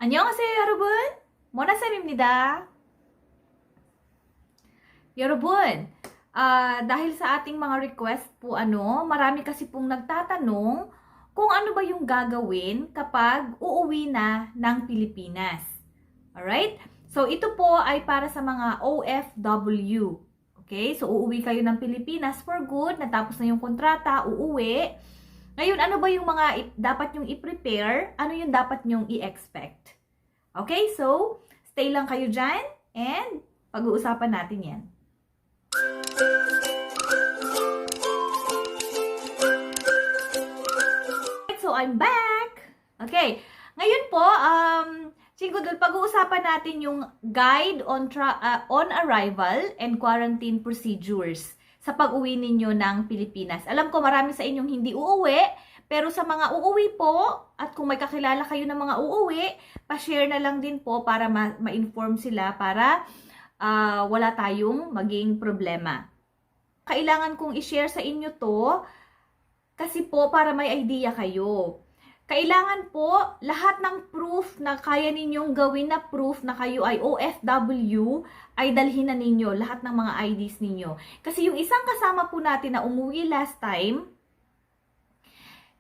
안녕하세요, 여러분. 모나쌤입니다. Yorobun, dahil sa ating mga request po, marami kasi pong nagtatanong kung ano ba yung gagawin kapag uuwi na ng Pilipinas. Alright? So, ito po ay para sa mga OFW. Okay? So, uuwi kayo ng Pilipinas for good, natapos na yung kontrata, uuwi. Ngayon, ano ba yung mga dapat nyong i-prepare? Ano yung dapat nyong i-expect? Okay? So, stay lang kayo dyan and pag-uusapan natin yan. So, I'm back! Okay. Ngayon po, Chinggudol, pag-uusapan natin yung guide on arrival and quarantine procedures sa pag-uwi ninyo ng Pilipinas. Alam ko marami sa inyong hindi uuwi, pero sa mga uuwi po, at kung may kakilala kayo ng mga uuwi, pa-share na lang din po para ma-inform sila para wala tayong maging problema. Kailangan kong i-share sa inyo to kasi po para may idea kayo. Kailangan po lahat ng proof na kaya ninyong gawin na proof na kayo ay OFW ay dalhin na ninyo, lahat ng mga IDs ninyo. Kasi yung isang kasama po natin na umuwi last time,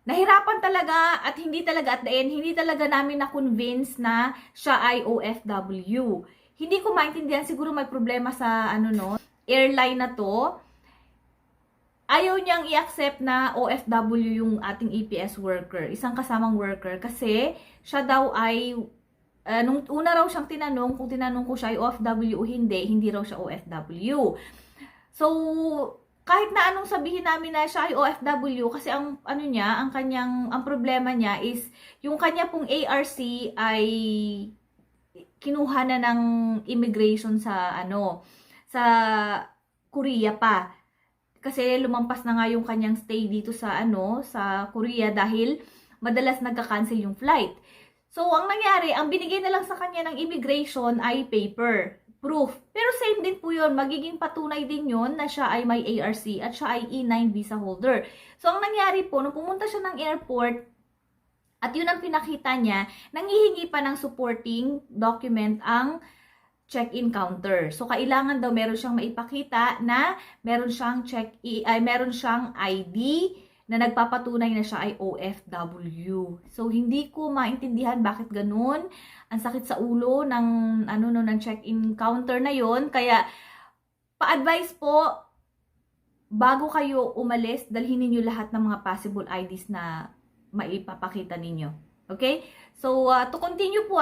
nahirapan talaga at hindi talaga at the end, hindi talaga namin na-convince na siya ay OFW. Hindi ko maintindihan, siguro may problema sa airline na to. Ayaw niyang i-accept na OFW yung ating EPS worker, isang kasamang worker, kasi siya daw ay, nung una raw siyang tinanong, kung tinanong ko siya ay OFW o hindi raw siya OFW. So, kahit na anong sabihin namin na siya ay OFW, kasi ang ang problema niya is, yung kanya pong ARC ay kinuha na ng immigration sa sa Korea pa. Kasi lumampas na nga yung kanyang stay dito sa sa Korea dahil madalas nagka-cancel yung flight. So ang nangyari, ang binigay na lang sa kanya ng immigration ay paper, proof. Pero same din po 'yon, magiging patunay din 'yon na siya ay may ARC at siya ay E9 visa holder. So ang nangyari po, nung pumunta siya ng airport, at yun ang pinakita niya, nanghihingi pa ng supporting document ang check-in counter. So, kailangan daw meron siyang maipakita na meron siyang meron siyang ID na nagpapatunay na siya ay OFW. So, hindi ko maintindihan bakit ganun. Ang sakit sa ulo ng ng check-in counter na yon. Kaya pa-advise po, bago kayo umalis, dalhin niyo lahat ng mga possible IDs na maipapakita ninyo. Okay? So, to continue po,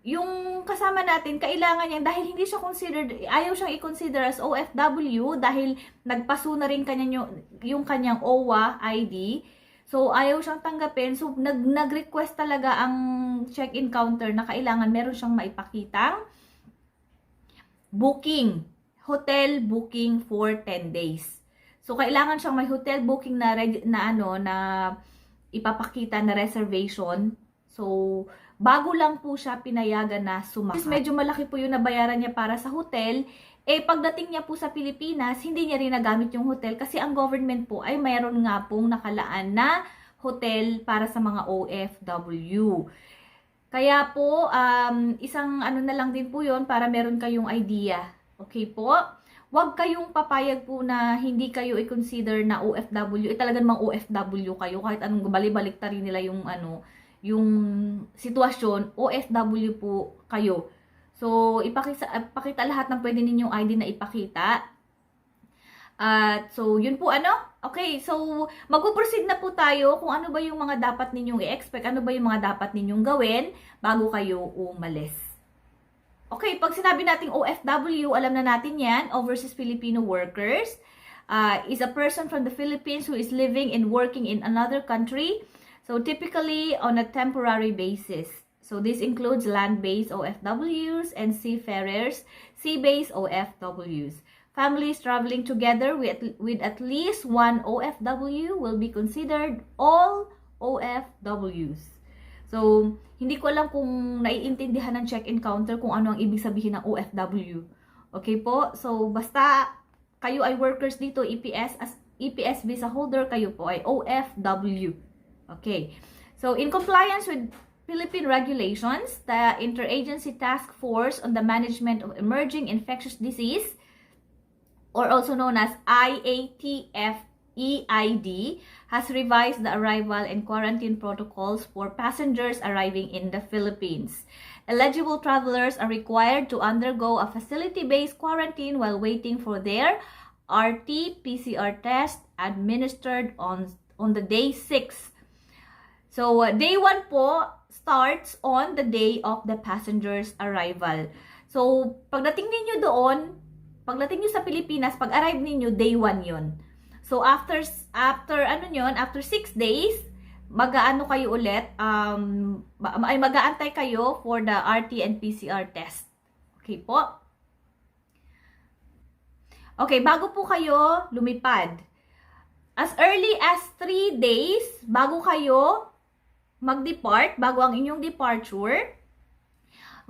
yung kasama natin, kailangan niya, dahil hindi siya considered, ayaw siyang i-consider as OFW dahil nagpaso na rin yung kanyang OWA ID. So, ayaw siyang tanggapin. So, nag-request talaga ang check-in counter na kailangan meron siyang maipakitang booking, hotel booking for 10 days. So, kailangan siyang may hotel booking na ipapakita na reservation. So, bago lang po siya pinayagan na sumakay. Medyo malaki po yung nabayaran niya para sa hotel. Pagdating niya po sa Pilipinas, hindi niya rin nagamit yung hotel kasi ang government po ay mayroon nga pong nakalaan na hotel para sa mga OFW. Kaya po, isang na lang din po yon para meron kayong idea. Okay po? Huwag kayong papayag po na hindi kayo i-consider na OFW. Talagang mga OFW kayo kahit anong balik-baliktarin nila yung sitwasyon, OFW po kayo. So, ipakita lahat ng pwede ninyong ID na ipakita. So, yun po Okay, so, mag-proceed na po tayo kung ano ba yung mga dapat ninyong i-expect, ano ba yung mga dapat ninyong gawin bago kayo umalis. Okay, pag sinabi nating OFW, alam na natin yan, Overseas Filipino Workers, is a person from the Philippines who is living and working in another country. So, typically on a temporary basis. So, this includes land-based OFWs and seafarers, sea-based OFWs. Families traveling together with at least one OFW will be considered all OFWs. So, hindi ko alam kung naiintindihan ng check-in counter kung ano ang ibig sabihin ng OFW. Okay po? So, basta kayo ay workers dito, EPS visa holder, kayo po ay OFW. Okay. So, in compliance with Philippine regulations, the Interagency Task Force on the Management of Emerging Infectious Disease, or also known as IATF-EID, has revised the arrival and quarantine protocols for passengers arriving in the Philippines. Eligible travelers are required to undergo a facility-based quarantine while waiting for their RT-PCR test administered on the day 6. So, day 1 po starts on the day of the passenger's arrival. So, pagdating ninyo doon, pagdating nyo sa Pilipinas, pag-arrive ninyo, day 1 yun. So, after 6 days, mag-aano kayo ulit, mag-aantay kayo for the RT and PCR test. Okay po? Okay, bago po kayo lumipad, as early as 3 days, bago kayo mag-depart, bago ang inyong departure,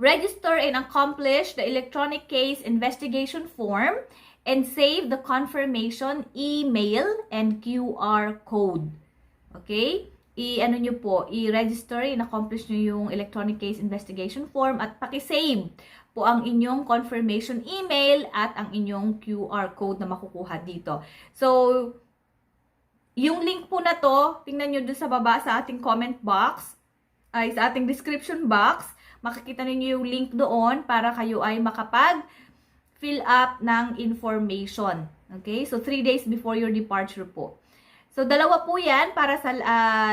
register and accomplish the electronic case investigation form and save the confirmation email and QR code. Okay? I-ano nyo po, i-register and accomplish nyo yung electronic case investigation form at pakisave po ang inyong confirmation email at ang inyong QR code na makukuha dito. So, yung link po na to, tingnan nyo dun sa baba sa ating comment box, ay sa ating description box, makikita niyo yung link doon para kayo ay makapag-fill up ng information. Okay? So, 3 days before your departure po. So, dalawa po yan para sa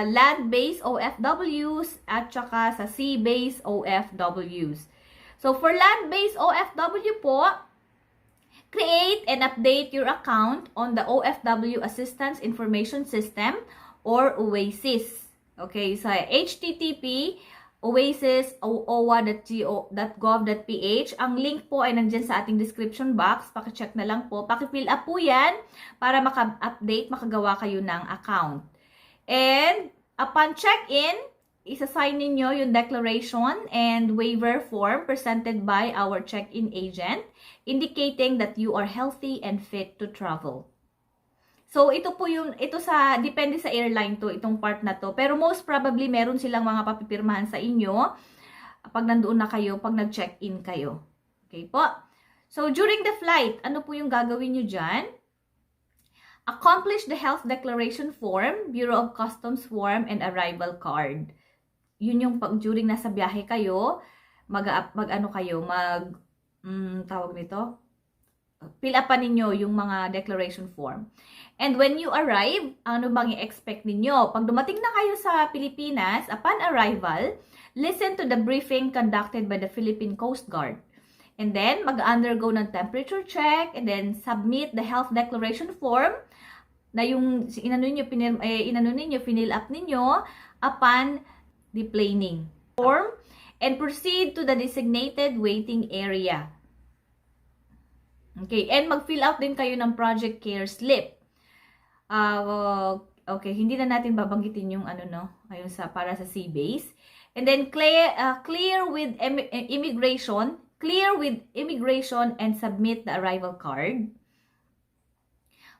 land-based OFWs at saka sa sea-based OFWs. So, for land-based OFW po, create and update your account on the OFW Assistance Information System or OASIS. Okay, so http oasis.owa.gov.ph. Ang link po ay nandyan sa ating description box. Pakicheck na lang po. Pakifill up po yan para maka-update, makagawa kayo ng account. And upon check-in, isa-sign ninyo yung declaration and waiver form presented by our check-in agent indicating that you are healthy and fit to travel. So, ito depende sa airline to, itong part na to. Pero most probably, meron silang mga papipirmahan sa inyo pag nandoon na kayo, pag nag-check-in kayo. Okay po? So, during the flight, ano po yung gagawin nyo dyan? Accomplish the health declaration form, Bureau of Customs form, and arrival card. Yun yung during nasa biyahe kayo, tawag nito, fill upan ninyo yung mga declaration form. And when you arrive, ano bang i-expect ninyo? Pag dumating na kayo sa Pilipinas, upon arrival, listen to the briefing conducted by the Philippine Coast Guard. And then, mag-undergo ng temperature check, and then submit the health declaration form na yung fill up ninyo upon deplaning form, and proceed to the designated waiting area. Okay, and mag-fill out din kayo ng project care slip. Okay, hindi na natin babanggitin yung ayun para sa sea base. And then clear with immigration and submit the arrival card.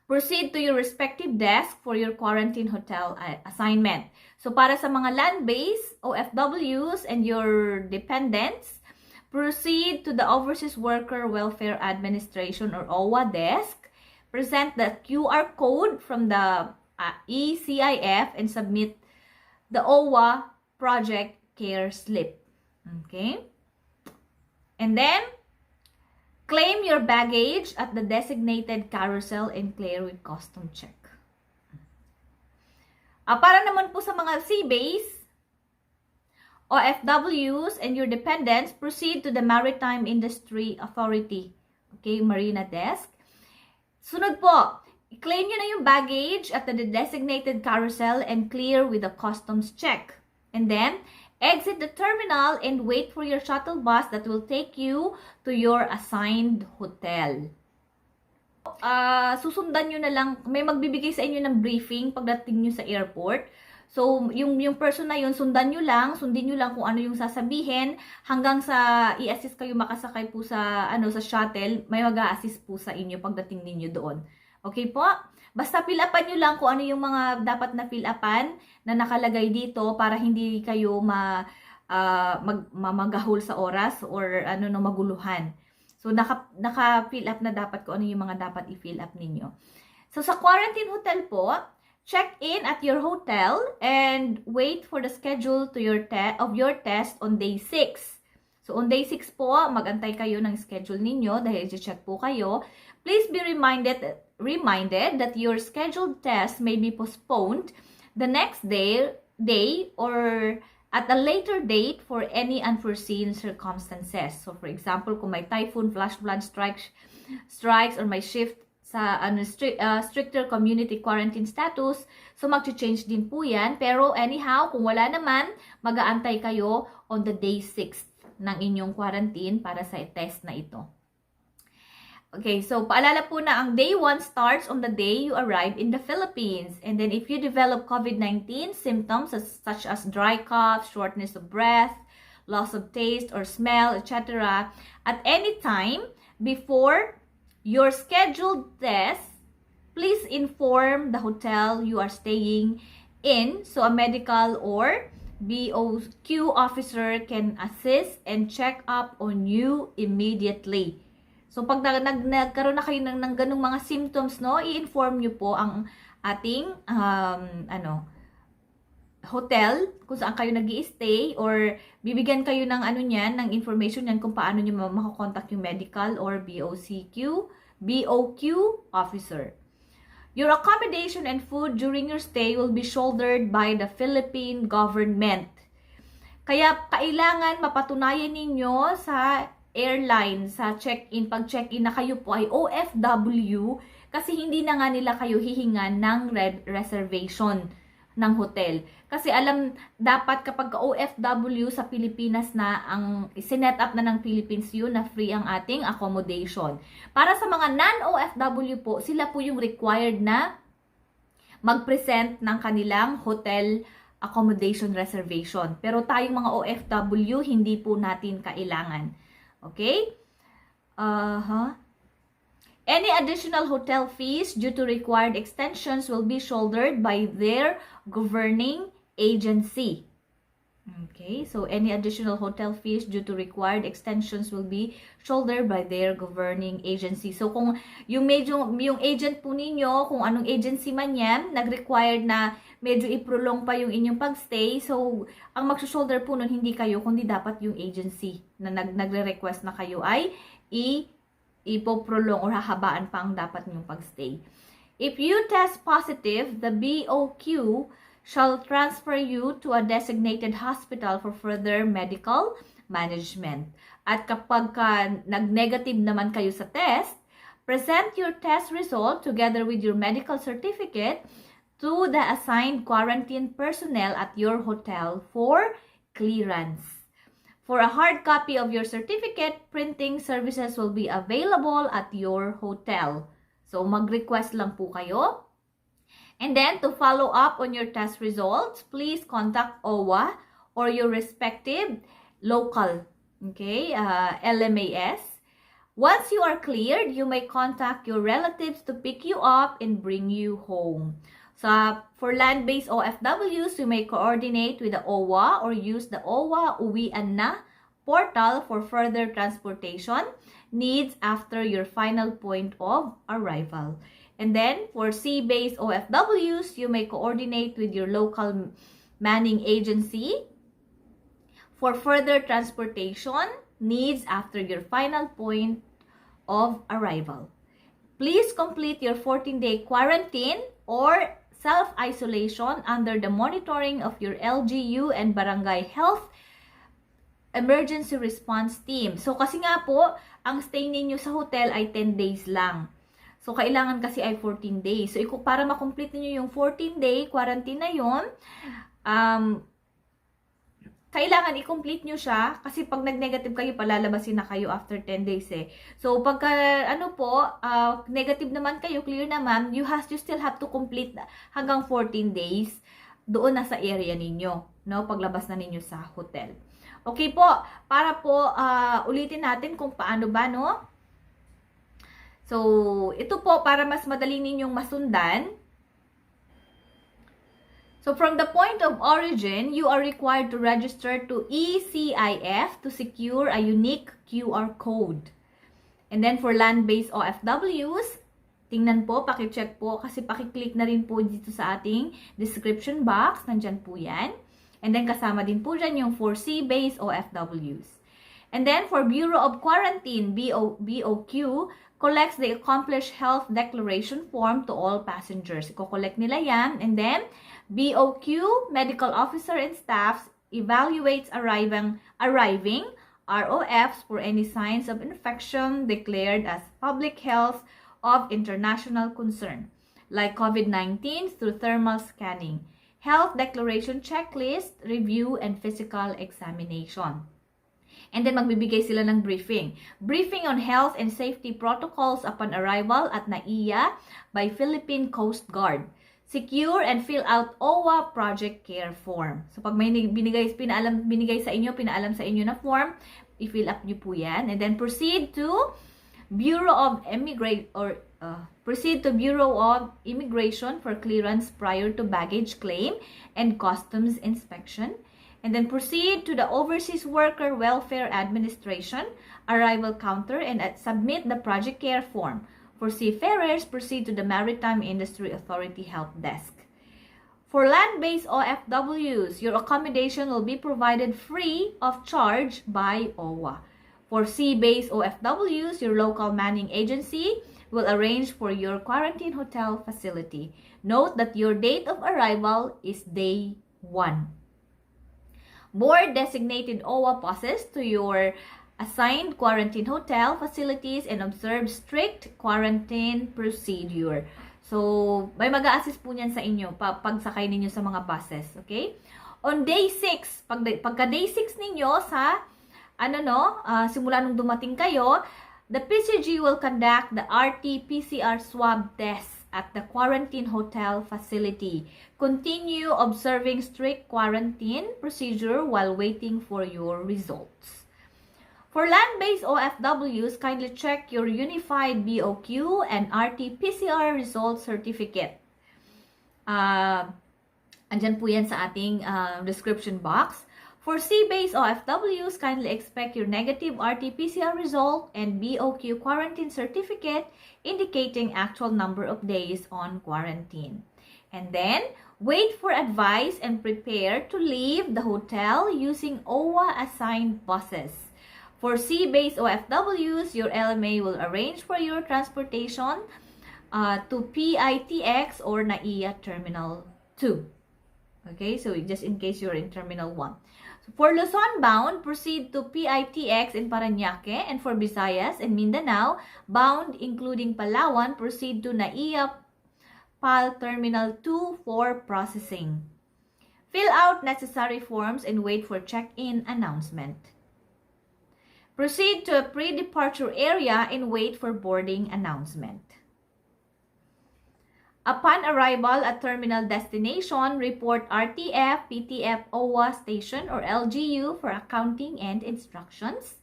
Proceed to your respective desk for your quarantine hotel assignment. So, para sa mga land-based OFWs and your dependents, proceed to the Overseas Worker Welfare Administration or OWA desk, present the QR code from the ECIF, and submit the OWA project care slip. Okay? And then, claim your baggage at the designated carousel and clear with custom check. Para naman po sa mga sea-based OFWs and your dependents, proceed to the Maritime Industry Authority. Okay, Marina Desk. Sunod po, i-claim nyo na yung baggage at the designated carousel and clear with a customs check. And then, exit the terminal and wait for your shuttle bus that will take you to your assigned hotel. Susundan nyo na lang, may magbibigay sa inyo ng briefing pagdating nyo sa airport. So, yung person na yun, sundin nyo lang kung ano yung sasabihin hanggang sa i-assist kayo makasakay po sa shuttle, may mag-a-assist po sa inyo pagdating ninyo doon. Okay po? Basta fill upan nyo lang kung ano yung mga dapat na fill upan na nakalagay dito para hindi kayo mamagahol sa oras or ano no maguluhan. So naka-fill up na dapat kung ano yung mga dapat i-fill up ninyo. So sa quarantine hotel po, check in at your hotel and wait for the schedule to of your test on day 6. So on day 6 po, magantay kayo ng schedule ninyo dahil i-check po kayo. Please be reminded that your scheduled test may be postponed the next day or at a later date for any unforeseen circumstances. So for example, kung may typhoon, flash flood strikes or may shift sa stricter community quarantine status, so mag-change din po yan. Pero anyhow, kung wala naman, mag-aantay kayo on the day 6 ng inyong quarantine para sa test na ito. Okay, so paalala po na ang day 1 starts on the day you arrive in the Philippines. And then if you develop COVID-19 symptoms such as dry cough, shortness of breath, loss of taste or smell, etc. at any time before your scheduled test, please inform the hotel you are staying in so a medical or BOQ officer can assist and check up on you immediately. So pag nagkaroon na kayo ng ganung mga symptoms, no, i-inform nyo po ang ating hotel kung saan kayo nag-i-stay or bibigyan kayo ng ng information yan kung paano nyo makakontak yung medical or BOQ officer. Your accommodation and food during your stay will be shouldered by the Philippine government. Kaya kailangan mapatunayan ninyo sa airline, sa check-in, pag-check-in na kayo po ay OFW kasi hindi na nga nila kayo hihingan ng reservation ng hotel. Kasi dapat kapag OFW sa Pilipinas na, ang sinet up na ng Philippines yun na free ang ating accommodation. Para sa mga non-OFW po, sila po yung required na mag-present ng kanilang hotel accommodation reservation. Pero tayong mga OFW, hindi po natin kailangan. Okay? Any additional hotel fees due to required extensions will be shouldered by their governing agency. Okay, so any additional hotel fees due to required extensions will be shouldered by their governing agency. So kung yung agent po ninyo, kung anong agency man yan, nag-required na medyo i-prolong pa yung inyong pagstay, so ang mag-shoulder po nun hindi kayo, kundi dapat yung agency na nagre-request na kayo ay ipo-prolong or hahabaan pa ang dapat nyong pagstay. If you test positive, the BOQ shall transfer you to a designated hospital for further medical management. At kapag nag-negative naman kayo sa test, present your test result together with your medical certificate to the assigned quarantine personnel at your hotel for clearance. For a hard copy of your certificate, printing services will be available at your hotel. So, mag-request lang po kayo. And then, to follow up on your test results, please contact OWA or your respective local, LMAS. Once you are cleared, you may contact your relatives to pick you up and bring you home. So, for land-based OFWs, you may coordinate with the OWA or use the OWA Uuwi portal for further transportation needs after your final point of arrival. And then, for sea-based OFWs, you may coordinate with your local manning agency for further transportation needs after your final point of arrival. Please complete your 14-day quarantine or self-isolation under the monitoring of your LGU and Barangay Health Emergency Response Team. So, kasi nga po, ang stay ninyo sa hotel ay 10 days lang. So, kailangan kasi ay 14 days. So, para makomplete niyo yung 14-day quarantine na yun, kailangan i-complete nyo siya kasi pag nag-negative kayo, palalabasin na kayo after 10 days eh. So, pagka, negative naman kayo, clear naman, you still have to complete hanggang 14 days doon na sa area ninyo, no? Paglabas na ninyo sa hotel. Okay po, para po ulitin natin kung paano ba, no? So, ito po para mas madali ninyong masundan. So from the point of origin, you are required to register to ECIF to secure a unique QR code. And then for land-based OFWs, tingnan po, pakicheck po, kasi pakiclick na rin po dito sa ating description box. Nandyan po yan. And then kasama din po dyan yung for sea-based OFWs. And then for Bureau of Quarantine, BOQ, collects the accomplished health declaration form to all passengers. Iko-collect nila yan. And then BOQ, medical officer and staff, evaluates arriving ROFs for any signs of infection declared as public health of international concern, like COVID-19 through thermal scanning, health declaration checklist, review, and physical examination. And then magbibigay sila ng briefing. Briefing on health and safety protocols upon arrival at NAIA by Philippine Coast Guard. Secure and fill out OWA project care form. So pag may binigay sa inyo na form, i-fill up niyo po yan. And then proceed to Bureau of Immigration for clearance prior to baggage claim and customs inspection. And then proceed to the Overseas Worker Welfare Administration arrival counter and submit the project care form. For seafarers, proceed to the Maritime Industry Authority Help Desk. For land-based OFWs, your accommodation will be provided free of charge by OWA. For sea-based OFWs, your local manning agency will arrange for your quarantine hotel facility. Note that your date of arrival is day 1. Board designated OWA buses to your assigned quarantine hotel facilities and observe strict quarantine procedure. So, may mag-a-assist po niyan sa inyo pagsakay ninyo sa mga buses, okay? On day 6, pagka day 6 ninyo sa simula nung dumating kayo, the PCG will conduct the RT-PCR swab test at the quarantine hotel facility. Continue observing strict quarantine procedure while waiting for your results. For land-based OFWs, kindly check your Unified BOQ and RT-PCR results certificate. Andyan po yan sa ating description box. For sea-based OFWs, kindly expect your negative RT-PCR result and BOQ quarantine certificate indicating actual number of days on quarantine. And then, wait for advice and prepare to leave the hotel using OWA-assigned buses. For sea-based OFWs, your LMA will arrange for your transportation to PITX or NAIA Terminal 2. Okay, so just in case you're in Terminal 1. So for Luzon bound, proceed to PITX in Parañaque, and for Visayas and Mindanao bound, including Palawan, proceed to NAIA PAL Terminal 2 for processing. Fill out necessary forms and wait for check-in announcement. Proceed to a pre-departure area and wait for boarding announcement. Upon arrival at terminal destination, report RTF, PTF, OWA station or LGU for accounting and instructions.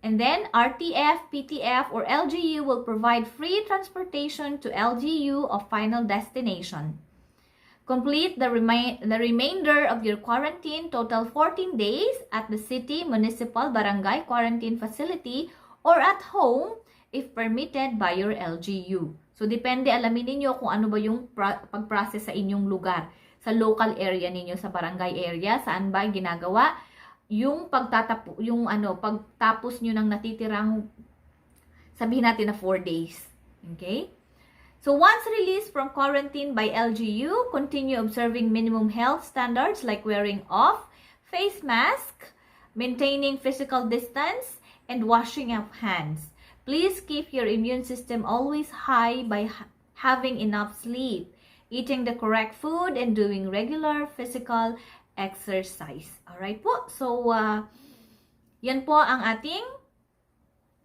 And then RTF, PTF, or LGU will provide free transportation to LGU of final destination. Complete the remainder of your quarantine, total 14 days, at the city, municipal, barangay quarantine facility or at home if permitted by your LGU. So, depende, alamin ninyo kung ano ba yung pag-process sa inyong lugar. Sa local area ninyo, sa barangay area, saan ba ginagawa yung pagtapos nyo ng natitirang, sabihin natin na 4 days. Okay? So, once released from quarantine by LGU, continue observing minimum health standards like wearing of face mask, maintaining physical distance, and washing of hands. Please keep your immune system always high by having enough sleep, eating the correct food, and doing regular physical exercise. Alright po? So, yan po ang ating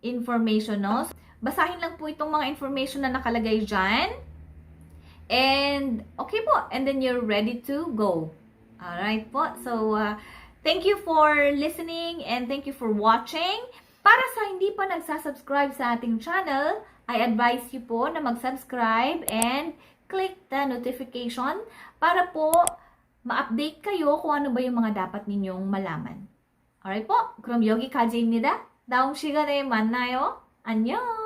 information, no? Basahin lang po itong mga information na nakalagay dyan. And, okay po. And then you're ready to go. Alright po. So, thank you for listening and thank you for watching. Para sa hindi pa nagsasubscribe sa ating channel, I advise you po na mag-subscribe and click the notification para po ma-update kayo kung ano ba yung mga dapat ninyong malaman. Alright po, 그럼 여기까지입니다. 다음 시간에 만나요. 안녕!